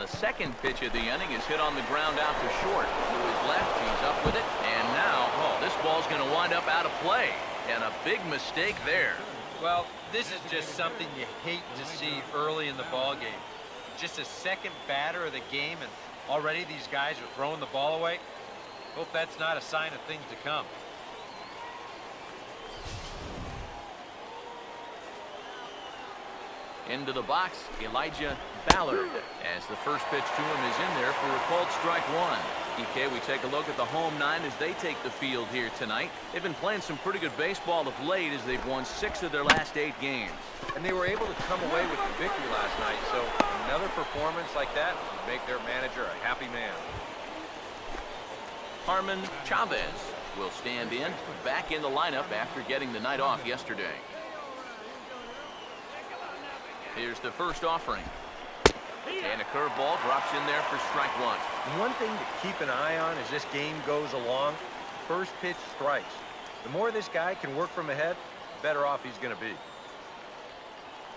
The second pitch of the inning is hit on the ground out to short. To his left, he's up with it. And now, this ball's going to wind up out of play. And a big mistake there. Well, this is just something you hate to see early in the ball game. Just a second batter of the game, and already these guys are throwing the ball away. Hope that's not a sign of things to come. Into the box, Elijah Ballard, as the first pitch to him is in there for a called strike one. EK, we take a look at the home nine as they take the field here tonight. They've been playing some pretty good baseball of late as they've won 6 of their last 8 games. And they were able to come away with the victory last night, so another performance like that would make their manager a happy man. Harmon Chavez will stand in, back in the lineup after getting the night off yesterday. Here's the first offering. And a curveball drops in there for strike one. One thing to keep an eye on as this game goes along, first pitch strikes. The more this guy can work from ahead, the better off he's going to be.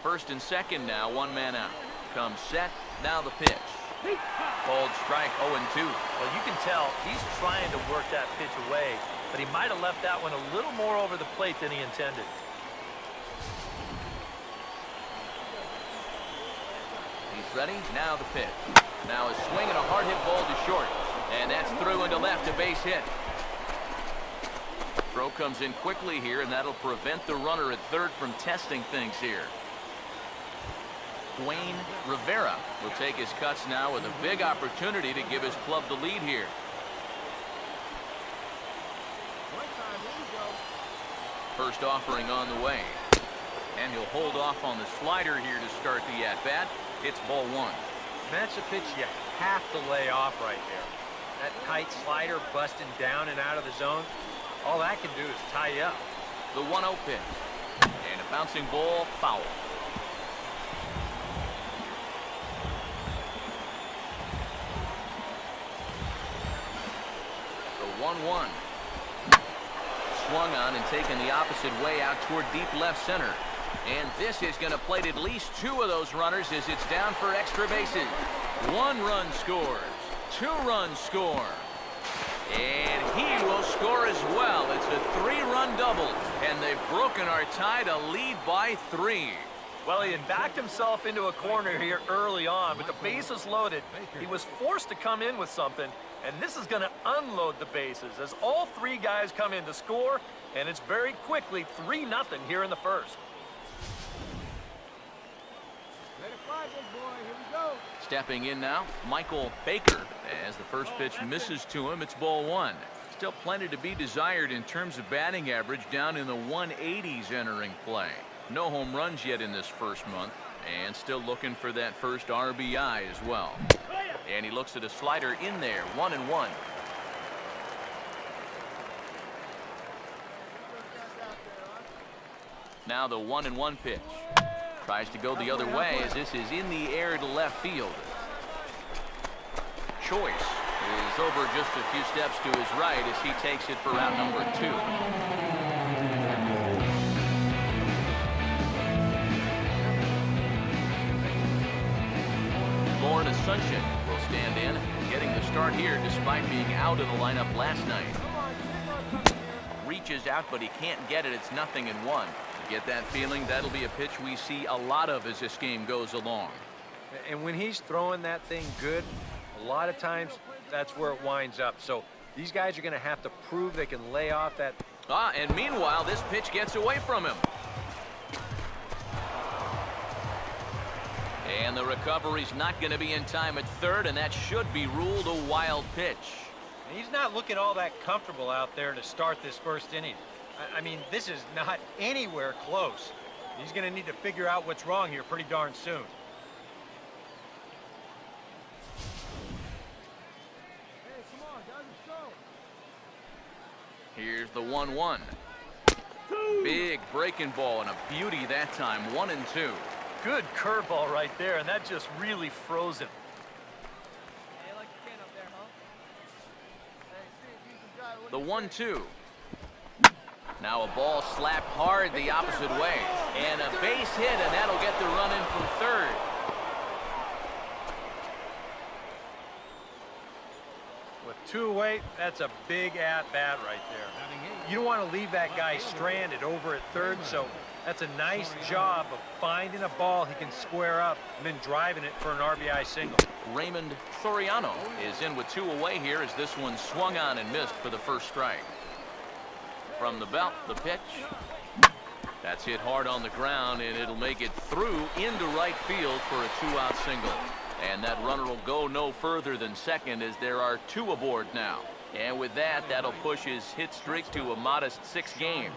First and second now, one man out. Comes set, now the pitch. Called strike 0-2. Well, you can tell he's trying to work that pitch away, but he might have left that one a little more over the plate than he intended. Ready? Now the pitch. Now a swing and a hard hit ball to short. And that's through into left, a base hit. Throw comes in quickly here, and that'll prevent the runner at third from testing things here. Dwayne Rivera will take his cuts now with a big opportunity to give his club the lead here. First offering on the way. And he'll hold off on the slider here to start the at-bat. It's ball one. That's a pitch you have to lay off right there. That tight slider busting down and out of the zone, all that can do is tie you up. The 1-0 pitch. And a bouncing ball, foul. The 1-1. Swung on and taken the opposite way out toward deep left center. And this is going to plate at least 2 of those runners as it's down for extra bases. 1 run scores. 2 runs score. And he will score as well. It's a 3-run double. And they've broken our tie to lead by 3. Well, he had backed himself into a corner here early on, but the bases loaded. He was forced to come in with something, and this is going to unload the bases as all 3 guys come in to score, and it's very quickly 3-0 here in the first. Stepping in now, Michael Baker, as the first pitch misses to him. It's ball one. Still plenty to be desired in terms of batting average, down in the 180s entering play. No home runs yet in this first month, and still looking for that first RBI as well. And he looks at a slider in there, 1-1. Now the 1-1 pitch. Tries to go the other way as this is in the air to left field. Choice is over just a few steps to his right as he takes it for out number 2. Lauren Asuncion will stand in, getting the start here despite being out of the lineup last night. Reaches out, but he can't get it. It's 0-1. Get that feeling that'll be a pitch we see a lot of as this game goes along. And when he's throwing that thing good, a lot of times that's where it winds up. So these guys are going to have to prove they can lay off that. And meanwhile, this pitch gets away from him. And the recovery's not going to be in time at third, and that should be ruled a wild pitch. He's not looking all that comfortable out there to start this first inning. I mean, this is not anywhere close. He's going to need to figure out what's wrong here pretty darn soon. Hey, come on, guys, let's go. Here's the 1-1. Big breaking ball and a beauty that time, 1-2. Good curveball right there, and that just really froze him. Hey, like your can up there, huh? Hey, The 1-2. Now a ball slapped hard the opposite way. And a base hit, and that'll get the run in from third. 2 away, that's a big at-bat right there. You don't want to leave that guy stranded over at third, so that's a nice job of finding a ball he can square up and then driving it for an RBI single. Raymond Soriano is in with 2 away here as this one swung on and missed for the first strike. From the belt, the pitch. That's hit hard on the ground, and it'll make it through into right field for a 2-out single. And that runner will go no further than second as there are 2 aboard now. And with that, that'll push his hit streak to a modest 6 games.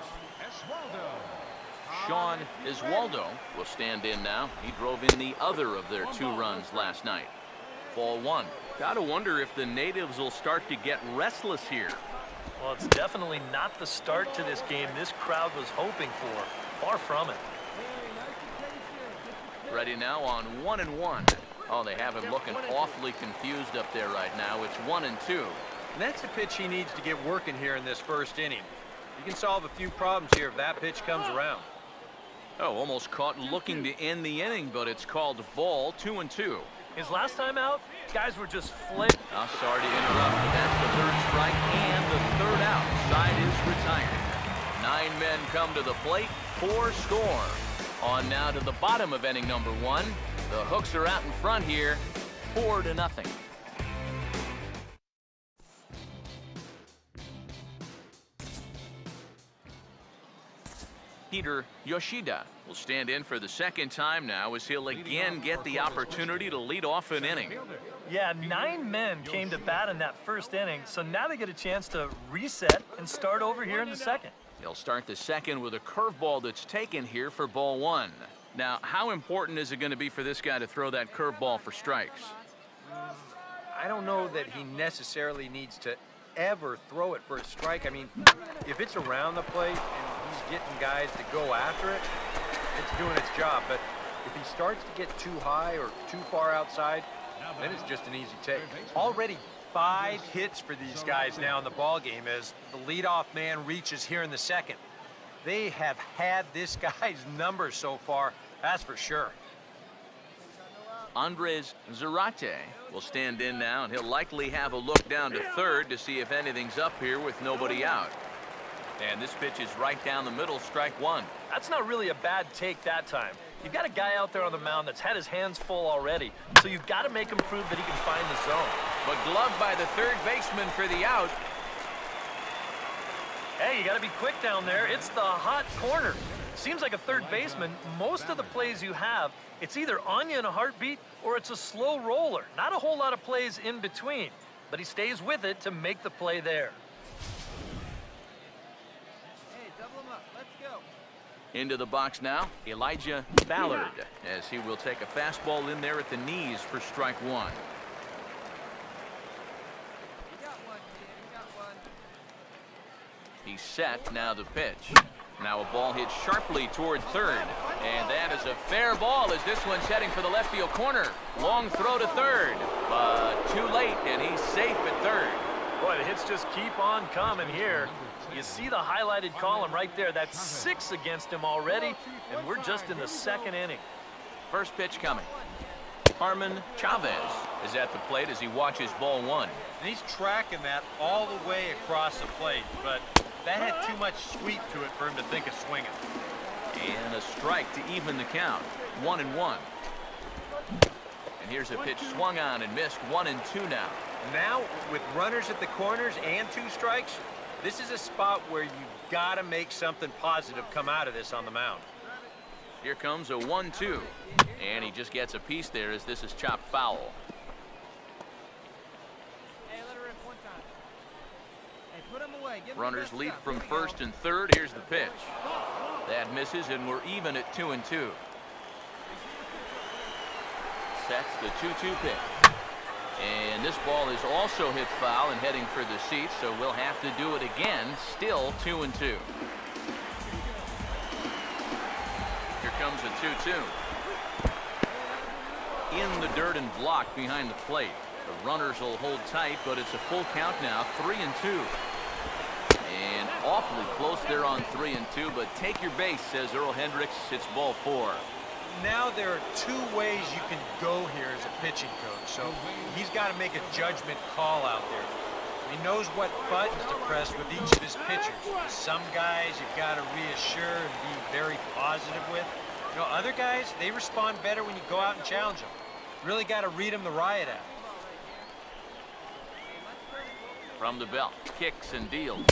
Sean Iswaldo will stand in now. He drove in the other of their 2 runs last night. Ball 1. Gotta wonder if the natives will start to get restless here. Well, it's definitely not the start to this game this crowd was hoping for. Far from it. Ready now on 1-1. Oh, they have him looking awfully confused up there right now. It's 1-2. And that's the pitch he needs to get working here in this first inning. You can solve a few problems here if that pitch comes around. Oh, almost caught looking to end the inning, but it's called ball. 2-2. His last time out, guys were just flipped. Oh, sorry to interrupt, but that's the 3rd strike and the 3rd out. Side is retired. 9 men come to the plate, 4 score. On now to the bottom of inning number 1. The Hooks are out in front here, 4-0. Peter Yoshida will stand in for the 2nd time now as he'll again get the opportunity to lead off an inning. Yeah, 9 men came to bat in that first inning, so now they get a chance to reset and start over here in the 2nd. He'll start the 2nd with a curveball that's taken here for ball 1. Now, how important is it going to be for this guy to throw that curveball for strikes? I don't know that he necessarily needs to ever throw it for a strike. I mean, if it's around the plate and he's getting guys to go after it, it's doing its job. But if he starts to get too high or too far outside, then it's just an easy take. Already 5 hits for these guys now in the ball game as the leadoff man reaches here in the 2nd. They have had this guy's number so far, that's for sure. Andres Zarate will stand in now, and he'll likely have a look down to 3rd to see if anything's up here with nobody out. And this pitch is right down the middle, strike 1. That's not really a bad take that time. You've got a guy out there on the mound that's had his hands full already, so you've got to make him prove that he can find the zone. But gloved by the 3rd baseman for the out. Hey, you got to be quick down there. It's the hot corner. Seems like a 3rd baseman, most of the plays you have, it's either on you in a heartbeat or it's a slow roller. Not a whole lot of plays in between, but he stays with it to make the play there. Hey, double him up. Let's go. Into the box now, Elijah Ballard, as he will take a fastball in there at the knees for strike 1. You got one, kid. You got one. He's set, now the pitch. Now a ball hit sharply toward 3rd, and that is a fair ball as this one's heading for the left field corner. Long throw to 3rd, but too late, and he's safe at 3rd. Boy, the hits just keep on coming here. You see the highlighted column right there. That's 6 against him already, and we're just in the 2nd inning. First pitch coming. Harmon Chavez is at the plate as he watches ball 1. And he's tracking that all the way across the plate, but that had too much sweep to it for him to think of swinging. And a strike to even the count. 1-1. And here's a pitch swung on and missed. 1-2 now. Now, with runners at the corners and 2 strikes, this is a spot where you've got to make something positive come out of this on the mound. Here comes a 1-2. And he just gets a piece there as this is chopped foul. Hey, let her rip one time. Hey, put him away. Give him Runners the lead stuff. from Here we go. 1st and 3rd. Here's the pitch. That misses, and we're even at 2-2. Sets the 2-2 pitch. And this ball is also hit foul and heading for the seats, so we'll have to do it again. Still 2-2. Here comes a 2-2. In the dirt and blocked behind the plate. The runners will hold tight, but it's a full count now, 3-2. And awfully close there on 3-2, but take your base, says Earl Hendricks. It's ball 4. Now there are 2 ways you can go here as a pitching coach, so he's got to make a judgment call out there. He knows what buttons to press with each of his pitchers. Some guys you've got to reassure and be very positive with. You know, other guys, they respond better when you go out and challenge them. Really got to read them the riot out. From the belt, kicks and deals.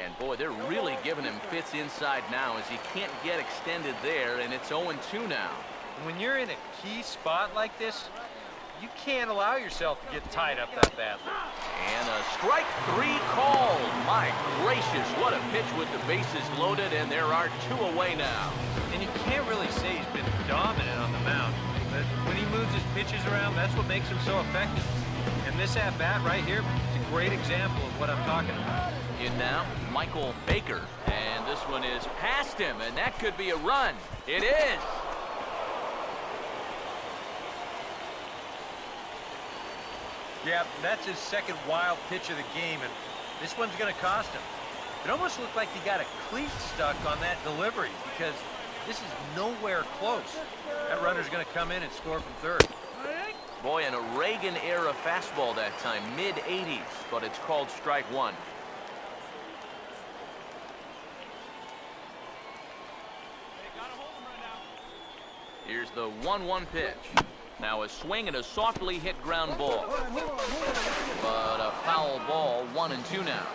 And boy, they're really giving him fits inside now as he can't get extended there, and it's 0-2 now. When you're in a key spot like this, you can't allow yourself to get tied up that badly. And a strike 3 called. My gracious, what a pitch with the bases loaded, and there are 2 away now. And you can't really say he's been dominant on the mound, but when he moves his pitches around, that's what makes him so effective. And this at-bat right here is a great example of what I'm talking about. In now, Michael Baker, and this one is past him, and that could be a run. It is. Yeah, that's his second wild pitch of the game, and this one's going to cost him. It almost looked like he got a cleat stuck on that delivery because this is nowhere close. That runner's going to come in and score from third. Boy, an Reagan-era fastball that time, mid-80s, but it's called strike 1. Here's the 1-1 pitch. Now a swing and a softly hit ground ball. But a foul ball, 1-2 now.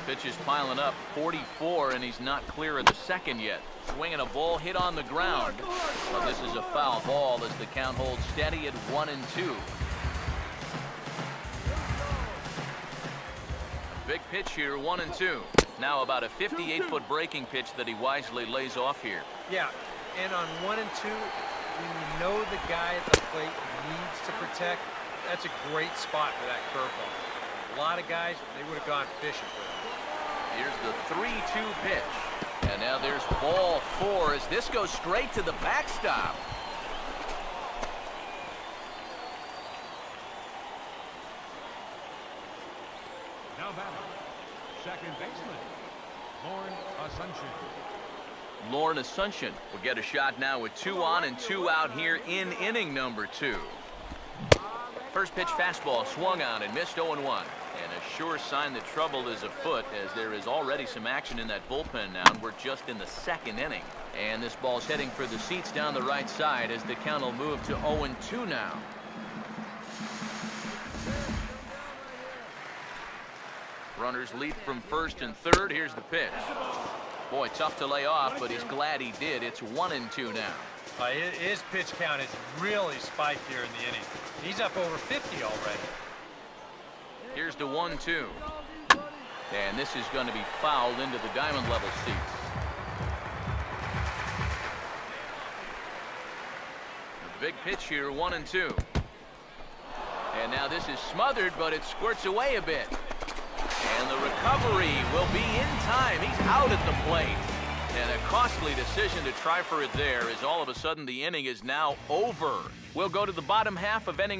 Pitch is piling up, 44, and he's not clear of the second yet. Swinging a ball hit on the ground. But this is a foul ball as the count holds steady at 1-2. Big pitch here, 1-2. Now about a 58-foot breaking pitch that he wisely lays off here. Yeah, and on 1 and 2, when you know the guy at the plate needs to protect, that's a great spot for that curveball. A lot of guys, they would have gone fishing for it. Here's the 3-2 pitch. And now there's ball 4 as this goes straight to the backstop. Now batting, second baseman, Lorne Asuncion. Lorne Asuncion will get a shot now with 2 on and 2 out here in inning number 2. First pitch fastball swung on and missed 0-1. And a sure sign that trouble is afoot as there is already some action in that bullpen now, and we're just in the second inning. And this ball's heading for the seats down the right side as the count will move to 0-2 now. Runners lead from first and third. Here's the pitch. Boy, tough to lay off, but he's glad he did. It's 1-2 now. His pitch count is really spiked here in the inning. He's up over 50 already. Here's the 1-2. And this is going to be fouled into the diamond level seats. The big pitch here, 1-2. And now this is smothered, but it squirts away a bit. And the recovery will be in time. He's out at the plate. And a costly decision to try for it there as all of a sudden the inning is now over. We'll go to the bottom half of inning number